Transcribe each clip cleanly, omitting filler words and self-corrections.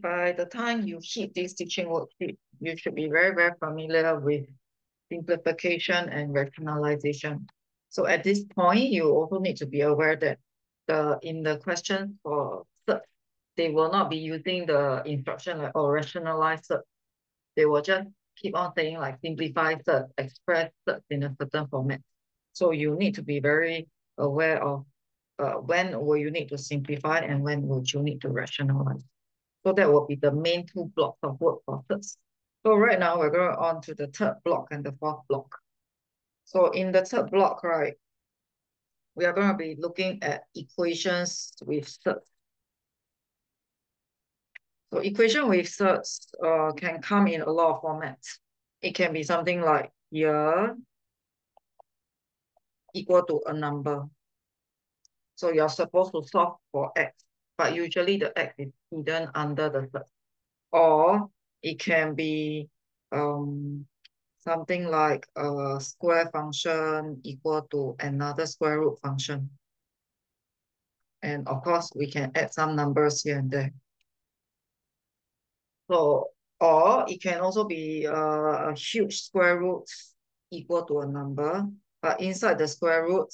By the time you hit this teaching worksheet, you should be very, very familiar with simplification and rationalization. So at this point, you also need to be aware that in the question for cert, they will not be using the instruction like or rationalize cert. They will just keep on saying like simplify cert, express cert in a certain format. So you need to be very aware of when will you need to simplify and when would you need to rationalize. So that will be the main two blocks of work for certs. So right now we're going on to the third block and the fourth block. So in the third block, right, we are going to be looking at equations with certs. So equation with certs can come in a lot of formats. It can be something like here equal to a number. So you're supposed to solve for x, but usually the x is hidden under the cert. Or it can be something like a square function equal to another square root function. And of course, we can add some numbers here and there. So, or it can also be a huge square root equal to a number, but inside the square root,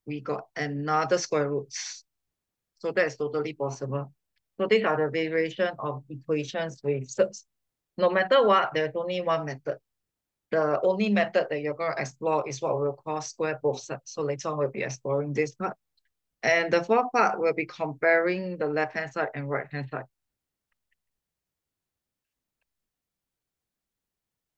we got another square root. So that's totally possible. So these are the variation of equations with certs. No matter what, there's only one method. The only method that you're going to explore is what we'll call square both sides. So later on, we'll be exploring this part. And the fourth part will be comparing the left-hand side and right-hand side.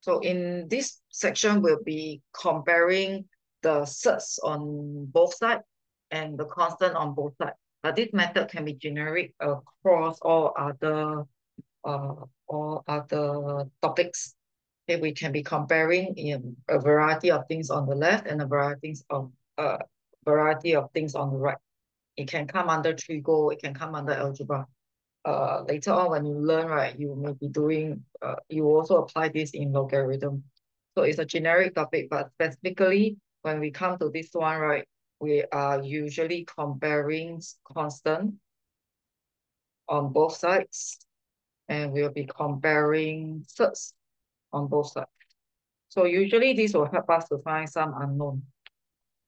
So in this section, we'll be comparing the surds on both sides and the constant on both sides. But this method can be generic across all other topics. Okay, we can be comparing in a variety of things on the left and a variety of things on the right. It can come under trigo, it can come under algebra. Later on when you learn, right, you may be doing, you also apply this in logarithm. So it's a generic topic, but specifically when we come to this one, right, we are usually comparing constant on both sides, and we'll be comparing surds on both sides. So usually this will help us to find some unknown.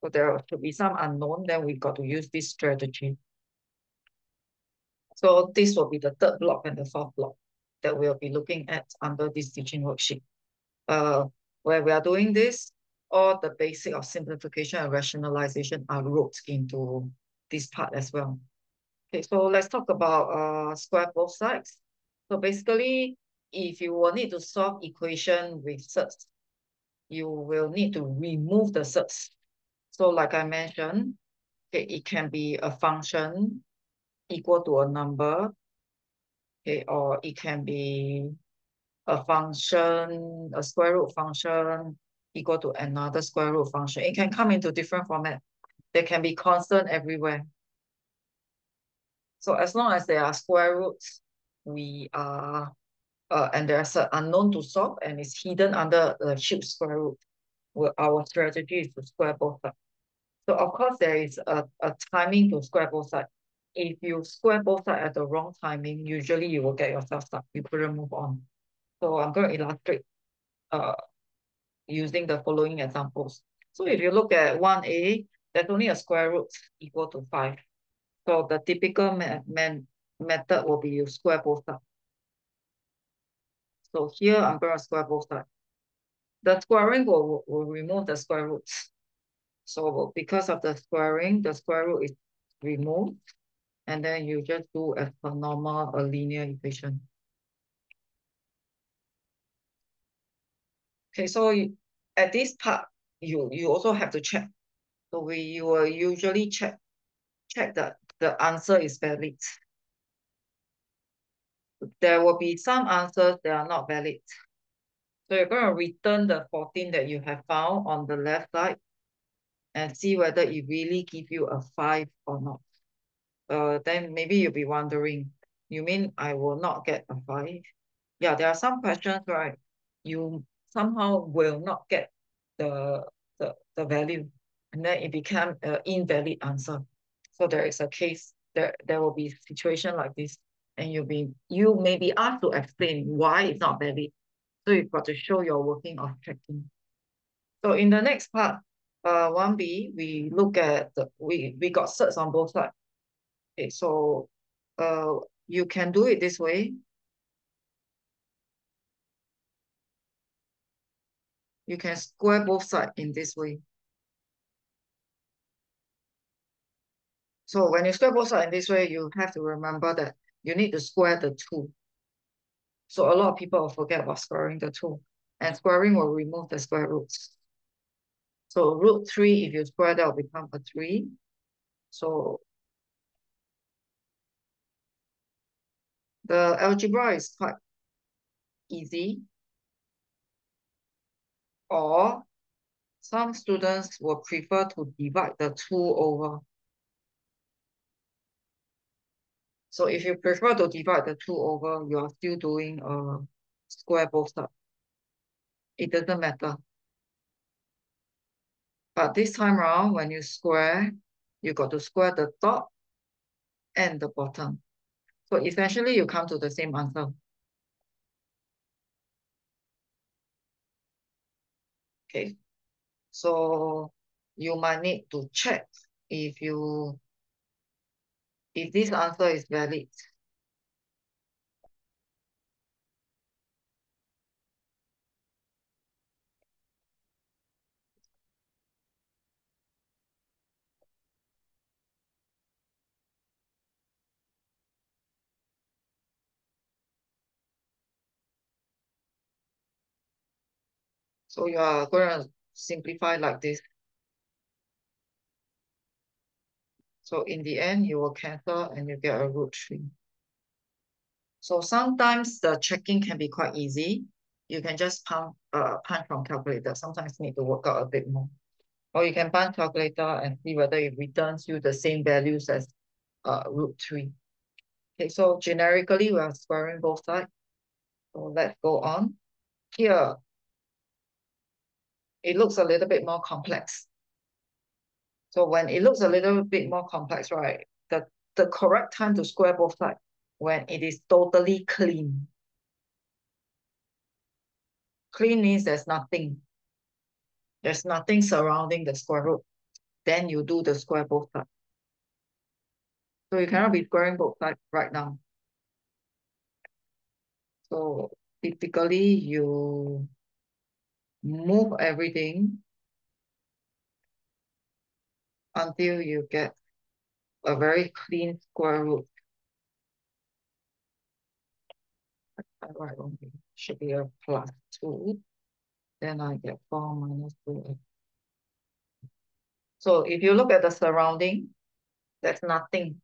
So there should be some unknown, then we got to use this strategy. So this will be the third block and the fourth block that we'll be looking at under this teaching worksheet. Where we are doing this, all the basic of simplification and rationalization are wrote into this part as well. Okay, so let's talk about square both sides. So basically, if you will need to solve equation with surds, you will need to remove the surds. So like I mentioned, okay, it can be a function equal to a number, okay, or it can be a function, a square root function equal to another square root function. It can come into different format. They can be constant everywhere. So as long as there are square roots, we are and there's an unknown to solve and it's hidden under the huge square root. Well, our strategy is to square both sides. So of course there is a timing to square both sides. If you square both sides at the wrong timing, usually you will get yourself stuck. You couldn't move on. So I'm going to illustrate using the following examples. So if you look at 1a, there's only a square root equal to 5. So the typical method will be you square both sides. So here I'm going to square both sides. The squaring will remove the square roots. So because of the squaring root is removed. And then you just do as per normal, a linear equation. Okay, so at this part, you also have to check. So you will usually check that the answer is valid. There will be some answers that are not valid. So you're going to return the 14 that you have found on the left side and see whether it really gives you a 5 or not. Then maybe you'll be wondering, you mean I will not get a 5? Yeah, there are some questions, right? You somehow will not get the value, and then it becomes an invalid answer. So there is a case, there will be situation like this. and you may be asked to explain why it's not valid. So you've got to show your working of checking. So in the next part, 1B, we look at we got surds on both sides. Okay, so uh you can do it this way. You can square both sides in this way. So when you square both sides in this way, you have to remember that you need to square the two. So a lot of people will forget about squaring the two. And squaring will remove the square roots. So root 3, if you square that, will become a 3. So the algebra is quite easy. Or some students will prefer to divide the 2 over. So if you prefer to divide the 2 over, you are still doing a square both sides. It doesn't matter. But this time around, when you square, you got to square the top and the bottom. So essentially, you come to the same answer. Okay. So you might need to check if this answer is valid. So you are going to simplify like this. So in the end, you will cancel and you get a root 3. So sometimes the checking can be quite easy. You can just punch from calculator. Sometimes need to work out a bit more. Or you can punch calculator and see whether it returns you the same values as root 3. Okay, so generically, we are squaring both sides. So let's go on. Here, it looks a little bit more complex. So when it looks a little bit more complex, right, the correct time to square both sides when it is totally clean. Clean means there's nothing. There's nothing surrounding the square root. Then you do the square both sides. So you cannot be squaring both sides right now. So typically you move everything until you get a very clean square root. Right, okay. Should be a plus 2. Then I get 4 minus 2. So if you look at the surrounding, there's nothing.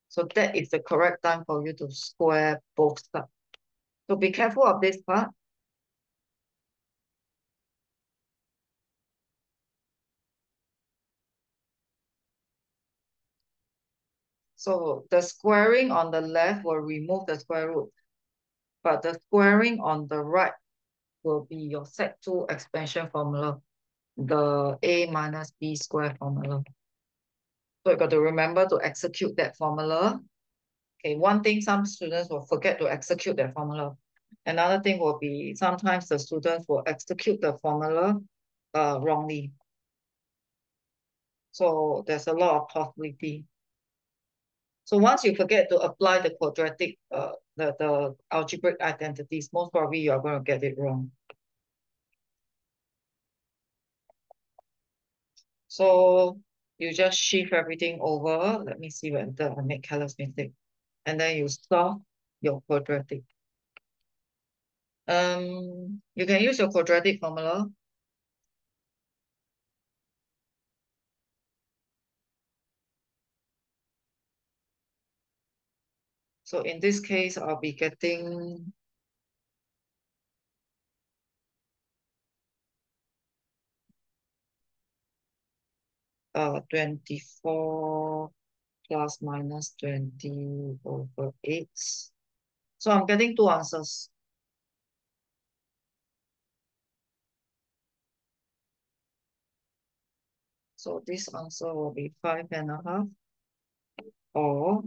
So that is the correct time for you to square both sides. So be careful of this part. So the squaring on the left will remove the square root, but the squaring on the right will be your set 2 expansion formula, the a minus b square formula. So you got to remember to execute that formula. Okay, one thing some students will forget to execute that formula. Another thing will be sometimes the students will execute the formula wrongly. So there's a lot of possibility. So once you forget to apply the quadratic, the algebraic identities, most probably you are going to get it wrong. So you just shift everything over. Let me see whether I make careless mistake. And then you solve your quadratic. You can use your quadratic formula. So in this case, I'll be getting 24 plus minus 20 over 8. So I'm getting 2 answers. So this answer will be 5.5 or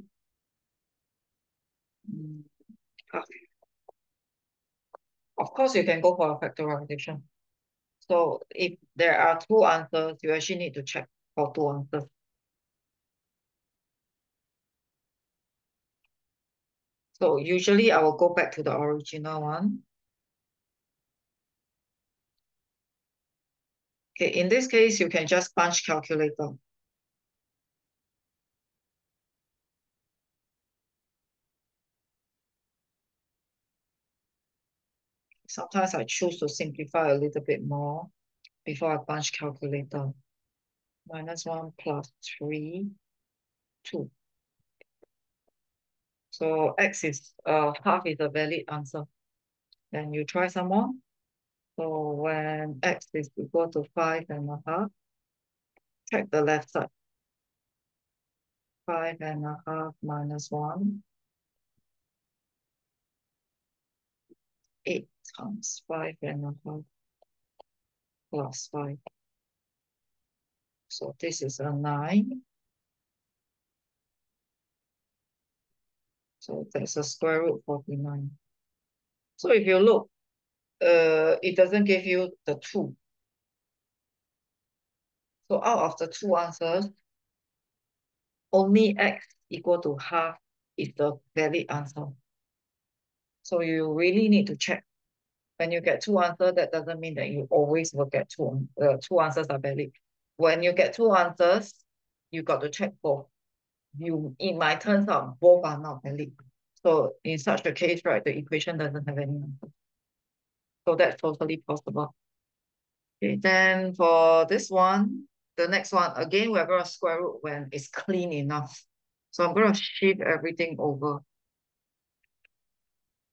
course, you can go for a factorization. So if there are two answers, you actually need to check for two answers. So usually I will go back to the original one. Okay, in this case, you can just punch calculator. Sometimes I choose to simplify a little bit more before I punch calculator. -1 plus 3, 2. So x is half is a valid answer. Then you try some more. So when x is equal to 5.5, check the left side. 5.5 minus 1, 8 times 5.5 plus 5. So this is a 9. So that's a square root 49. So if you look, it doesn't give you the 2. So out of the two answers, only x equal to half is the valid answer. So you really need to check. When you get two answers, that doesn't mean that you always will get two answers are valid. When you get two answers, you got to check both. It might turn out both are not valid. So in such a case, right, the equation doesn't have any answer. So that's totally possible. Okay, then for this one, the next one, again, we're going to square root when it's clean enough. So I'm going to shift everything over.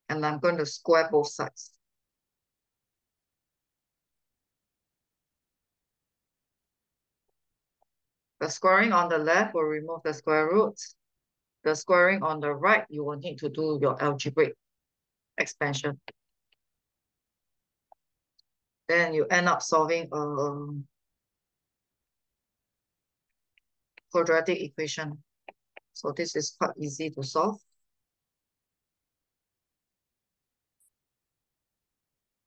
And I'm going to square both sides. The squaring on the left will remove the square roots. The squaring on the right, you will need to do your algebraic expansion. Then you end up solving a quadratic equation. So this is quite easy to solve.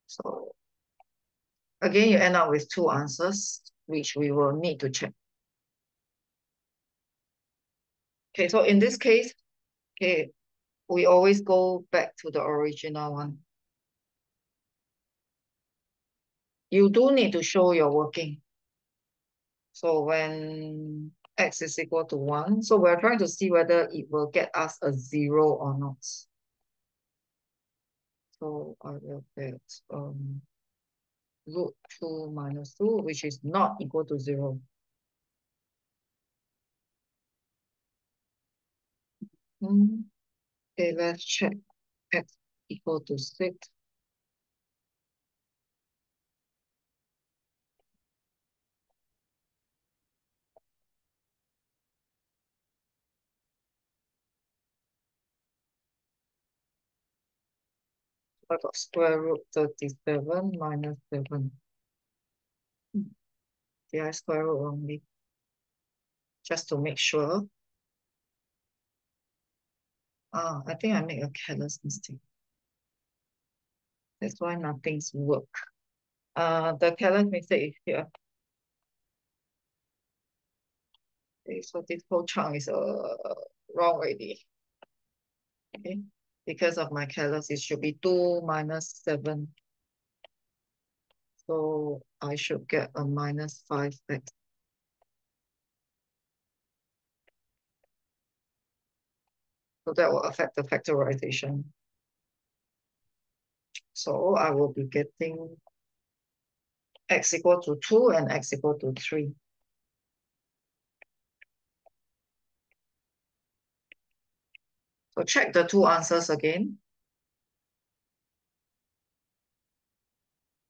So again, you end up with two answers, which we will need to check. Okay, so in this case, okay, we always go back to the original one. You do need to show your working. So when x is equal to 1, so we're trying to see whether it will get us a 0 or not. So I will get root 2 minus 2, which is not equal to 0. Okay, let's check x equal to 6. I got square root 37 minus 7. Did I square root only? Just to make sure. I think I made a careless mistake. That's why nothing's work. The careless mistake is here. Okay, so this whole chunk is wrong already. Okay, because of my careless, it should be 2 minus 7. So I should get a minus 5x. So that will affect the factorization. So I will be getting x equal to 2 and x equal to 3. So check the two answers again.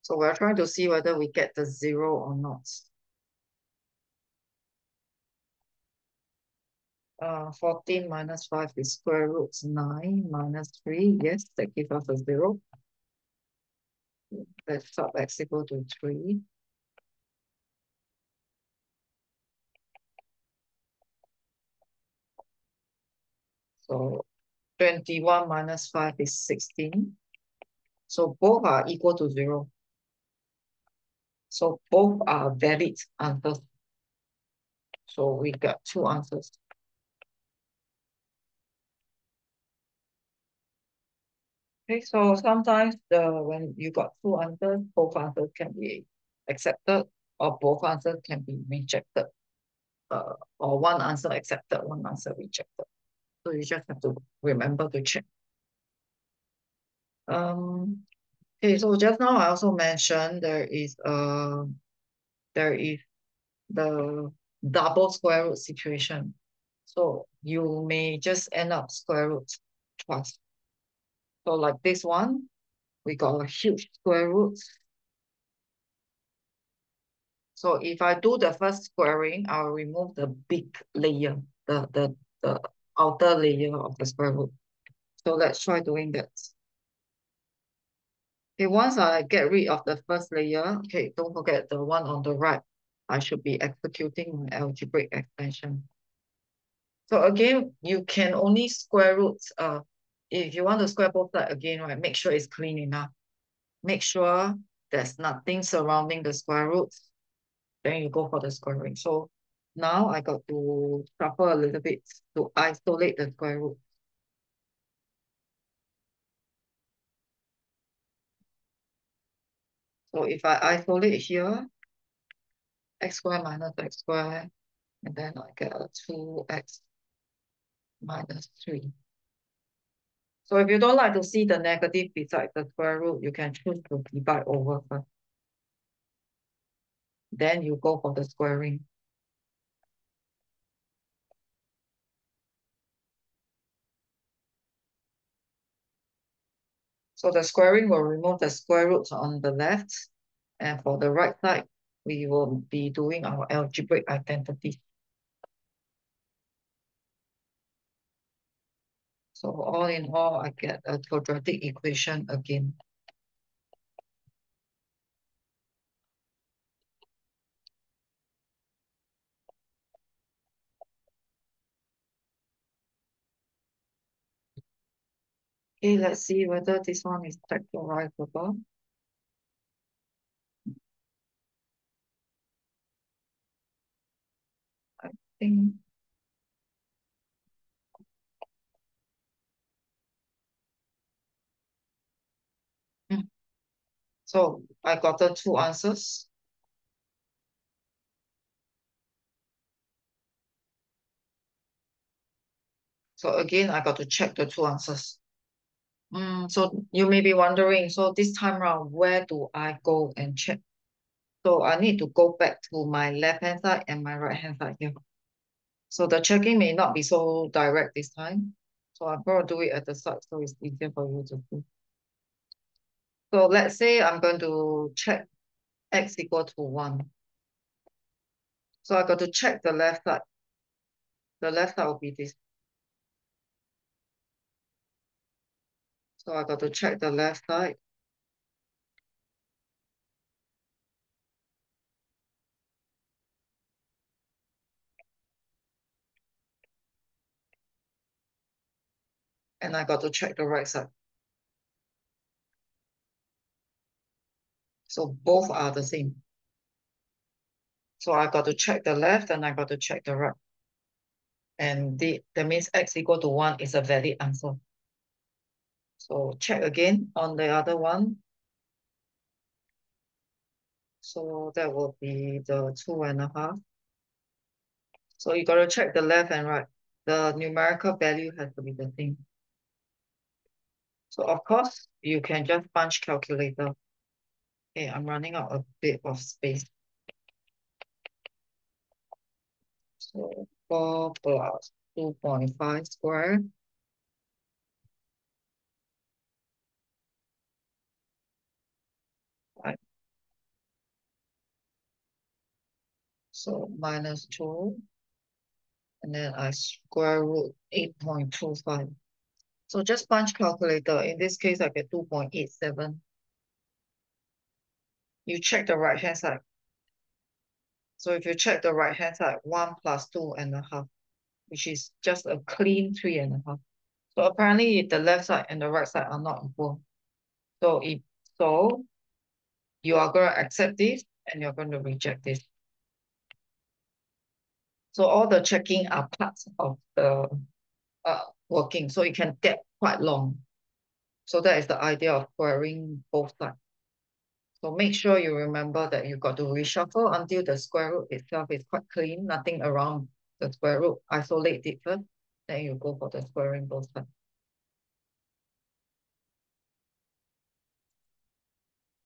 So we're trying to see whether we get the 0 or not. 14 minus 5 is square root 9 minus 3. Yes, that gives us a 0. Let's stop x equal to 3. So 21 minus 5 is 16. So both are equal to 0. So both are valid answers. So we got two answers. Okay, so sometimes when you got two answers, both answers can be accepted or both answers can be rejected. Or one answer accepted, one answer rejected. So you just have to remember to check. Okay, so just now I also mentioned there is the double square root situation. So you may just end up square root twice. So like this one, we got a huge square root. So if I do the first squaring, I'll remove the big layer, the outer layer of the square root. So let's try doing that. Okay, once I get rid of the first layer, okay, don't forget the one on the right. I should be executing my algebraic extension. So again, you can only square root, if you want to square both sides again, right, make sure it's clean enough. Make sure there's nothing surrounding the square roots. Then you go for the squaring. So now I got to shuffle a little bit to isolate the square root. So if I isolate here, x squared minus x squared, and then I get a 2x minus 3. So if you don't like to see the negative beside the square root, you can choose to divide over first. Then you go for the squaring. So the squaring will remove the square root on the left. And for the right side, we will be doing our algebraic identity. So all in all, I get a quadratic equation again. Okay, let's see whether this one is factorizable. I think. So I got the two answers. So again, I got to check the two answers. So you may be wondering, so this time around, where do I go and check? So I need to go back to my left-hand side and my right-hand side here. So the checking may not be so direct this time. So I'm going to do it at the side so it's easier for you to see. So let's say I'm going to check x equal to 1. So I got to check the left side. The left side will be this. So I got to check the left side. And I got to check the right side. So both are the same. So I got to check the left and I got to check the right. And that means x equal to 1 is a valid answer. So check again on the other one. So that will be the 2.5. So you got to check the left and right. The numerical value has to be the same. So of course, you can just punch calculator. Okay, I'm running out a bit of space. So 4 plus 2.5 squared. Right. So minus 2. And then I square root 8.25. So just punch calculator. In this case, I get 2.87. You check the right hand side. So if you check the right hand side, 1 plus 2.5, which is just a clean 3.5. So apparently the left side and the right side are not equal. So if so, you are going to accept this and you're going to reject this. So all the checking are parts of the working. So it can get quite long. So that is the idea of squaring both sides. So make sure you remember that you got to reshuffle until the square root itself is quite clean, nothing around the square root. Isolate it first, then you go for the squaring both sides.